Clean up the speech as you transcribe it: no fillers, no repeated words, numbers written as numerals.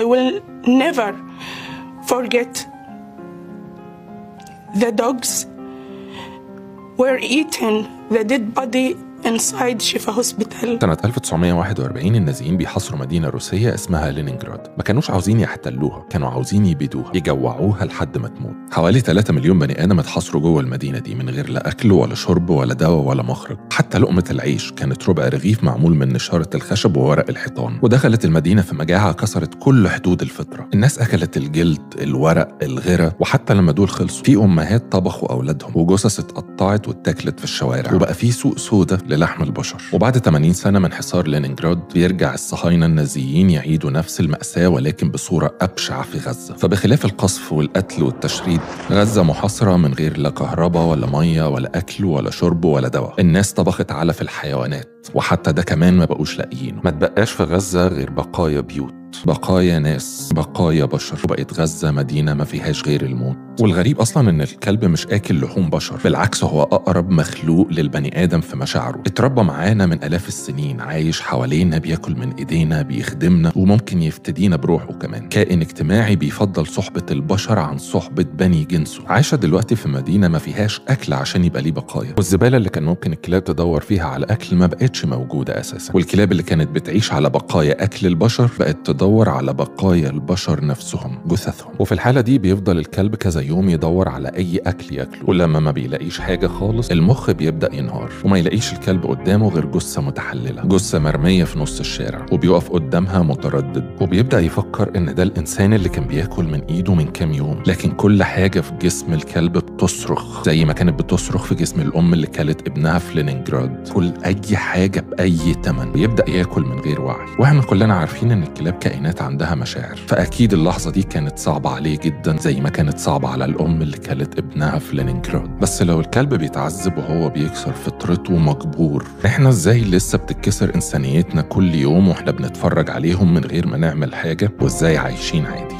I will never forget the dogs were eating the dead body inside شفا هوسبيتال. سنة 1941 النازيين بيحاصروا مدينة روسية اسمها لينينجراد. ما كانوش عاوزين يحتلوها، كانوا عاوزين يبيدوها، يجوعوها لحد ما تموت. حوالي 3 مليون بني آدم اتحاصروا جوه المدينة دي من غير لا أكل ولا شرب ولا دواء ولا مخرج. حتى لقمة العيش كانت ربع رغيف معمول من نشارة الخشب وورق الحيطان. ودخلت المدينة في مجاعة كسرت كل حدود الفطرة. الناس أكلت الجلد، الورق، الغرة، وحتى لما دول خلصوا في أمهات طبخوا أولادهم وجثث اتقطعت واتاكلت في الشوارع. وبقى في سوق سودا للحم البشر. وبعد 80 سنة من حصار لينينجراد بيرجع الصهاينة النازيين يعيدوا نفس المأساة ولكن بصورة أبشع في غزة. فبخلاف القصف والقتل والتشريد، غزة محاصرة من غير لا كهرباء ولا مية ولا أكل ولا شرب ولا دواء. الناس طبخت علف الحيوانات، وحتى ده كمان ما بقوش لاقيينه. ما تبقاش في غزة غير بقايا بيوت، بقايا ناس، بقايا بشر. وبقت غزة مدينة ما فيهاش غير الموت. والغريب أصلاً إن الكلب مش آكل لحوم بشر، بالعكس هو أقرب مخلوق للبني آدم في مشاعره. اتربى معانا من آلاف السنين، عايش حوالينا، بياكل من إيدينا، بيخدمنا، وممكن يفتدينا بروحه كمان. كائن اجتماعي بيفضل صحبة البشر عن صحبة بني جنسه. عايشة دلوقتي في مدينة ما فيهاش أكل عشان يبقى ليه بقايا، والزبالة اللي كان ممكن الكلاب تدور فيها على أكل ما بقتش موجودة أساساً. والكلاب اللي كانت بتعيش على بقايا أكل البشر بقت تدور على بقايا البشر نفسهم، جثثهم. وفي الحالة دي بيفضل الكلب كذا يوم يدور على أي أكل ياكله، ولما ما بيلاقيش حاجة خالص المخ بيبدأ ينهار، وما يلاقيش الكلب قدامه غير جثة متحللة، جثة مرمية في نص الشارع، وبيقف قدامها متردد وبيبدأ يفكر إن ده الإنسان اللي كان بياكل من إيده من كام يوم. لكن كل حاجة في جسم الكلب بتصرخ زي ما كانت بتصرخ في جسم الأم اللي كلت ابنها في لينينجراد. كل أي حاجة بأي تمن. بيبدأ ياكل من غير وعي. واحنا كلنا عارفين إن الكلاب كائنات عندها مشاعر، فأكيد اللحظة دي كانت صعبة عليه جدا زي ما كانت صعبة على الأم اللي كلت ابنها في لينينجراد. بس لو الكلب بيتعذب وهو بيكسر فطرته مجبور، احنا ازاي لسه بتتكسر إنسانيتنا كل يوم واحنا بنتفرج عليهم من غير ما نعمل حاجة؟ وازاي عايشين عادي؟